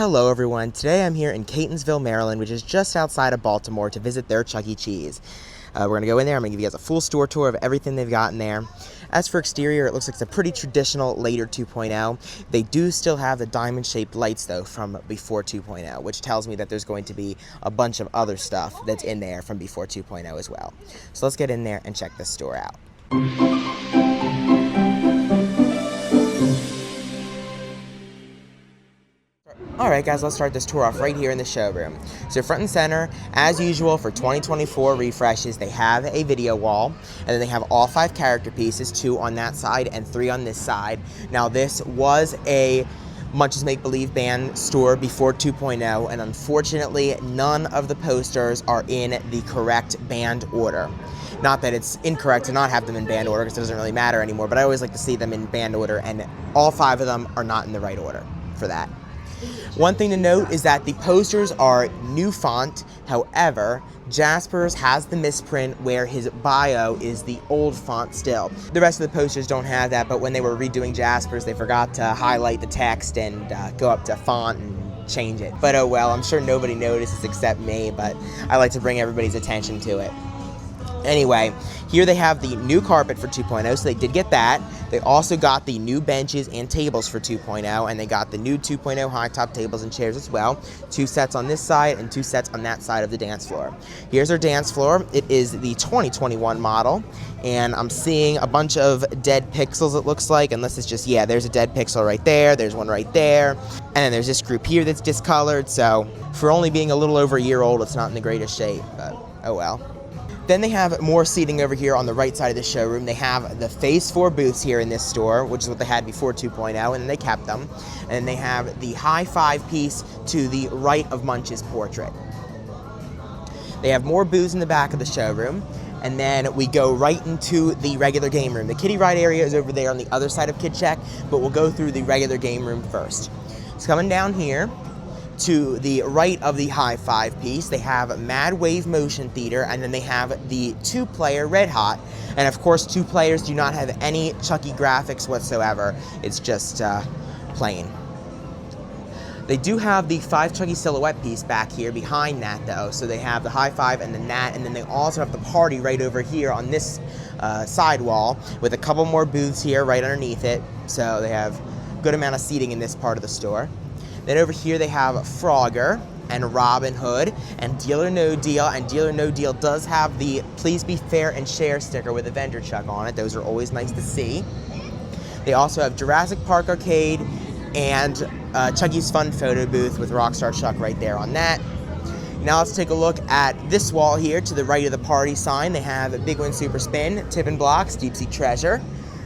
Hello everyone, today I'm here in Catonsville, Maryland, which is just outside of Baltimore, to visit their Chuck E. Cheese. We're going to go in there, I'm going to give you guys a full store tour of everything they've got in there. As for exterior, it looks like it's a pretty traditional later 2.0. They do still have the diamond-shaped lights though from before 2.0, which tells me that there's going to be a bunch of other stuff that's in there from before 2.0 as well. So let's get in there and check this store out. Alright guys, let's start this tour off right here in the showroom. So front and center, as usual for 2024 refreshes, they have a video wall, and then they have all 5 character pieces, 2 on that side and 3 on this side. Now this was a Munch's Make Believe band store before 2.0, and unfortunately none of the posters are in the correct band order. Not that it's incorrect to not have them in band order, because it doesn't really matter anymore, but I always like to see them in band order, and all 5 of them are not in the right order for that. One thing to note is that the posters are new font. However, Jasper's has the misprint where his bio is the old font still. The rest of the posters don't have that, but when they were redoing Jasper's, they forgot to highlight the text and go up to font and change it. But oh well, I'm sure nobody notices except me, but I like to bring everybody's attention to it. Anyway, here they have the new carpet for 2.0, so they did get that. They also got the new benches and tables for 2.0, and they got the new 2.0 high-top tables and chairs as well. 2 sets on this side and 2 sets on that side of the dance floor. Here's our dance floor. It is the 2021 model, and I'm seeing a bunch of dead pixels, it looks like, unless it's just, yeah, there's a dead pixel right there, there's one right there, and then there's this group here that's discolored, so for only being a little over a year old, it's not in the greatest shape, but oh well. Then they have more seating over here on the right side of the showroom. They have the Phase 4 booths here in this store, which is what they had before 2.0, and they kept them. And they have the high 5 piece to the right of Munch's portrait. They have more booths in the back of the showroom, and then we go right into the regular game room. The kiddie ride area is over there on the other side of Kid Check, but we'll go through the regular game room first. So coming down here, to the right of the high 5 piece, they have Mad Wave Motion Theater, and then they have the 2-player Red Hot. And of course, 2 players do not have any Chucky graphics whatsoever. It's just plain. They do have the 5 Chucky silhouette piece back here behind that though. So they have the high 5 and then that, and then they also have the party right over here on this side wall with a couple more booths here right underneath it. So they have a good amount of seating in this part of the store. Then over here they have Frogger and Robin Hood and Deal or No Deal, and Deal or No Deal does have the Please Be Fair and Share sticker with Avenger Chuck on it. Those are always nice to see. They also have Jurassic Park Arcade and Chucky's Fun Photo Booth with Rockstar Chuck right there on that. Now let's take a look at this wall here to the right of the party sign. They have Big Win Super Spin, Tippin' Blocks, Deep Sea Treasure.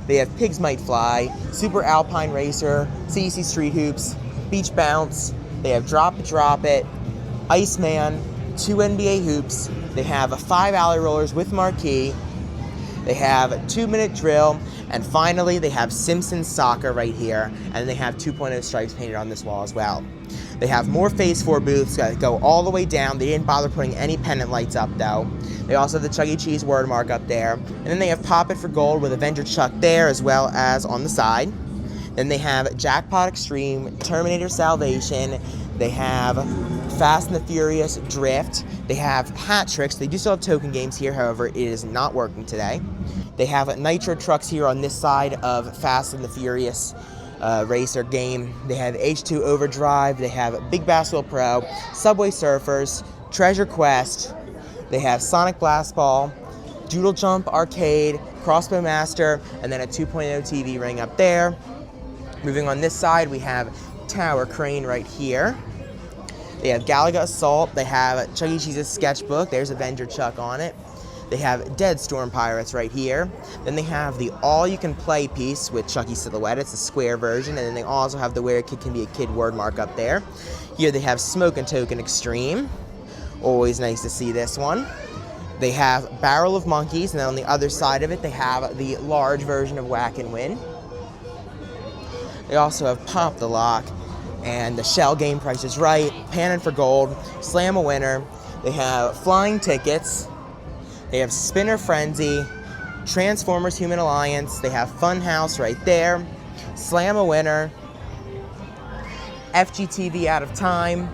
They have Pigs Might Fly, Super Alpine Racer, CEC Street Hoops, Beach Bounce. They have Drop It, Drop It, Iceman, 2 NBA Hoops. They have 5 alley rollers with marquee. They have 2-minute drill, and finally they have Simpsons Soccer right here, and they have 2.0 stripes painted on this wall as well. They have more Phase 4 booths that go all the way down. They didn't bother putting any pendant lights up though. They also have the Chuck E. Cheese word mark up there, and then they have Pop It for Gold with Avenger Chuck there as well as on the side. Then they have Jackpot Extreme, Terminator Salvation. They have Fast and the Furious Drift. They have Hat Tricks. They do still have token games here, however, it is not working today. They have Nitro Trucks here on this side of Fast and the Furious Racer game. They have H2 Overdrive. They have Big Bass Wheel Pro, Subway Surfers, Treasure Quest. They have Sonic Blast Ball, Doodle Jump Arcade, Crossbow Master, and then a 2.0 TV ring up there. Moving on this side, we have Tower Crane right here. They have Galaga Assault. They have Chuck E. Cheese's sketchbook. There's Avenger Chuck on it. They have Dead Storm Pirates right here. Then they have the all-you-can-play piece with Chucky silhouette. It's a square version. And then they also have the Where a Kid Can Be a Kid word mark up there. Here they have Smoke and Token Extreme. Always nice to see this one. They have Barrel of Monkeys. And then on the other side of it, they have the large version of Whack and Win. They also have Pop the Lock and the Shell Game Price is Right, Pannin' for Gold, Slam a Winner. They have Flying Tickets. They have Spinner Frenzy, Transformers Human Alliance. They have Funhouse right there, Slam a Winner, FGTV Out of Time.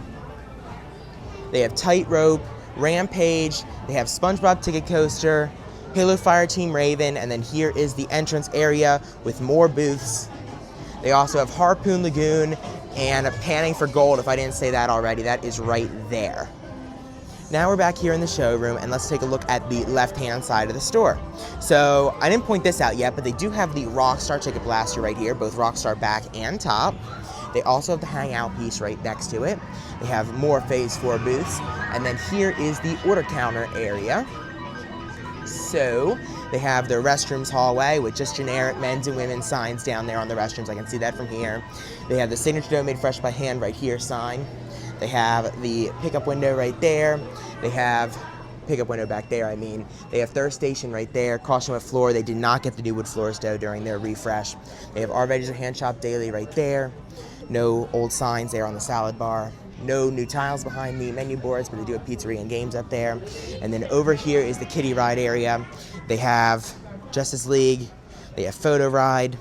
They have Tightrope, Rampage. They have SpongeBob Ticket Coaster, Halo Fireteam Raven, and then here is the entrance area with more booths. They also have Harpoon Lagoon and Panning for Gold. If I didn't say that already, that is right there. Now we're back here in the showroom, and let's take a look at the left-hand side of the store. So I didn't point this out yet, but they do have the Rockstar Ticket Blaster right here, both Rockstar back and top. They also have the hangout piece right next to it. They have more Phase 4 booths, and then here is the order counter area. So they have their restrooms hallway with just generic men's and women's signs down there on the restrooms. I can see that from here. They have the signature dough made fresh by hand right here sign. They have the pickup window right there. They have pickup window back there, I mean. They have thirst station right there. Caution with floor. They did not get the new wood floors dough during their refresh. They have our veggies are hand chopped daily right there. No old signs there on the salad bar. No new tiles behind the menu boards, but they do have pizzeria and games up there. And then over here is the kiddie ride area. They have Justice League. They have Photo Ride.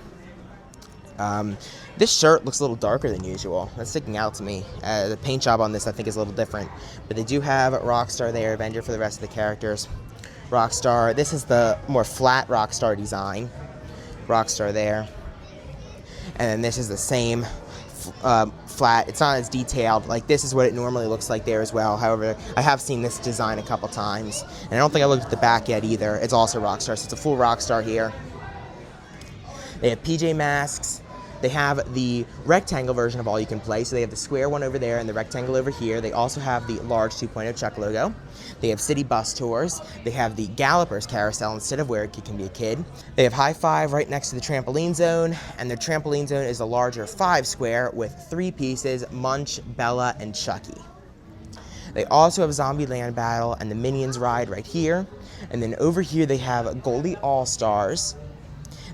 This shirt looks a little darker than usual. That's sticking out to me. The paint job on this I think is a little different. But they do have Rockstar there, Avenger for the rest of the characters. Rockstar, this is the more flat Rockstar design. Rockstar there. And then this is the same flat. It's not as detailed. Like this is what it normally looks like there as well. However, I have seen this design a couple times. And I don't think I looked at the back yet either. It's also Rockstar, so it's a full Rockstar here. They have PJ Masks. They have the rectangle version of All You Can Play, so they have the square one over there and the rectangle over here. They also have the large 2.0 Chuck logo. They have city bus tours. They have the Gallopers Carousel instead of Where a Kid Can Be a Kid. They have High Five right next to the trampoline zone, and their trampoline zone is a larger 5 square with 3 pieces, Munch, Bella, and Chucky. They also have Zombieland Battle and the Minions ride right here. And then over here they have Goldie All-Stars.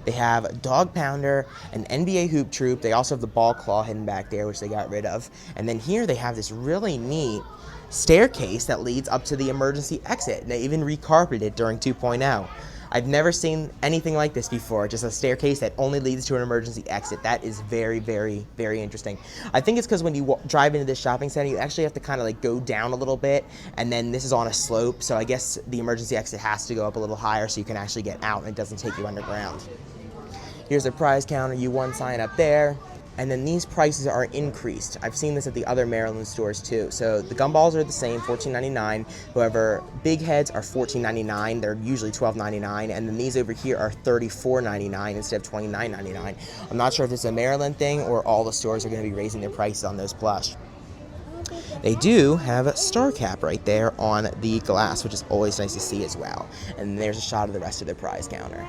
They have Dog Pounder, an NBA Hoop Troop. They also have the Ball Claw hidden back there, which they got rid of. And then here they have this really neat staircase that leads up to the emergency exit. They even recarpeted it during 2.0. I've never seen anything like this before, just a staircase that only leads to an emergency exit. That is very, very, very interesting. I think it's because when you drive into this shopping center, you actually have to kind of like go down a little bit, and then this is on a slope, so I guess the emergency exit has to go up a little higher so you can actually get out and it doesn't take you underground. Here's the prize counter, you won sign up there. And then these prices are increased. I've seen this at the other Maryland stores too. So the gumballs are the same, $14.99. However, big heads are $14.99. They're usually $12.99. And then these over here are $34.99 instead of $29.99. I'm not sure if it's a Maryland thing or all the stores are going to be raising their prices on those plush. They do have a star cap right there on the glass, which is always nice to see as well. And there's a shot of the rest of the prize counter.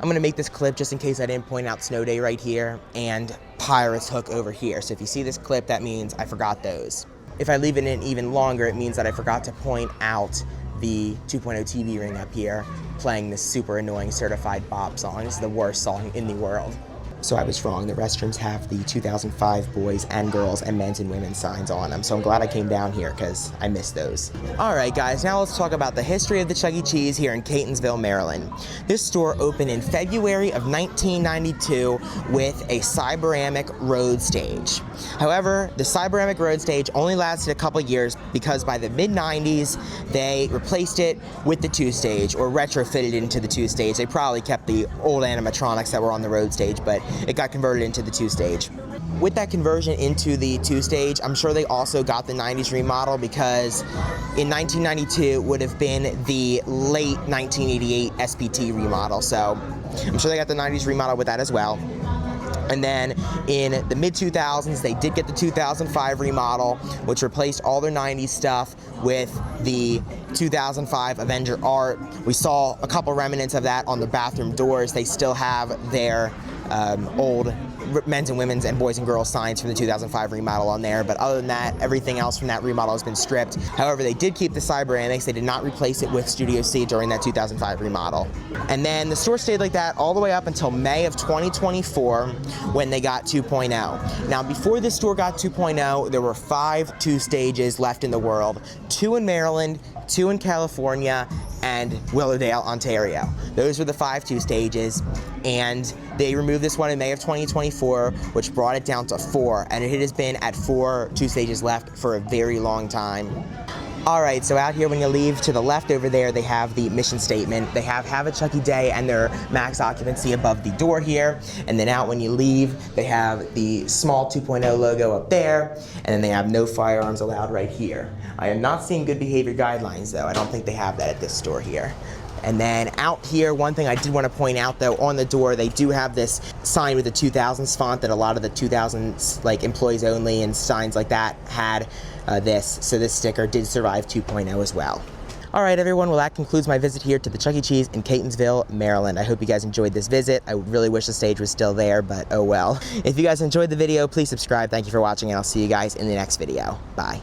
I'm going to make this clip just in case I didn't point out Snow Day right here and Pirates Hook over here. So if you see this clip, that means I forgot those. If I leave it in even longer, it means that I forgot to point out the 2.0 TV ring up here playing this super annoying Certified Bop song. This is the worst song in the world. So I was wrong. The restrooms have the 2005 boys and girls and men's and women's signs on them. So I'm glad I came down here because I missed those. All right, guys, now let's talk about the history of the Chuck E. Cheese here in Catonsville, Maryland. This store opened in February of 1992 with a Cyberamic road stage. However, the Cyberamic road stage only lasted a couple years because by the mid-90s, they replaced it with the 2-stage or retrofitted into the 2-stage. They probably kept the old animatronics that were on the road stage, but it got converted into the 2-stage. With that conversion into the 2-stage, I'm sure they also got the 90s remodel because in 1992 would have been the late 1988 SPT remodel. So I'm sure they got the 90s remodel with that as well. And then in the mid-2000s, they did get the 2005 remodel, which replaced all their 90s stuff with the 2005 Avenger art. We saw a couple remnants of that on the bathroom doors. They still have their old men's and women's and boys and girls signs from the 2005 remodel on there, but other than that, everything else from that remodel has been stripped. However, they did keep the Cyberamics. They did not replace it with Studio C during that 2005 remodel. And then the store stayed like that all the way up until May of 2024 when they got 2.0. Now, before this store got 2.0, there were 5 2-stages left in the world, 2 in Maryland, 2 in California, and Willowdale, Ontario. Those were the 5-2 stages, and they removed this one in May of 2024, which brought it down to 4, and it has been at 4 2 stages left for a very long time. Alright, so out here when you leave to the left over there, they have the mission statement. They have a Chucky Day and their max occupancy above the door here. And then out when you leave, they have the small 2.0 logo up there. And then they have no firearms allowed right here. I am not seeing good behavior guidelines though. I don't think they have that at this store here. And then out here, one thing I did want to point out though, on the door, they do have this sign with the 2000s font that a lot of the 2000s, like employees only and signs like that had this. So this sticker did survive 2.0 as well. All right, everyone, well, that concludes my visit here to the Chuck E. Cheese in Catonsville, Maryland. I hope you guys enjoyed this visit. I really wish the stage was still there, but oh well. If you guys enjoyed the video, please subscribe. Thank you for watching, and I'll see you guys in the next video. Bye.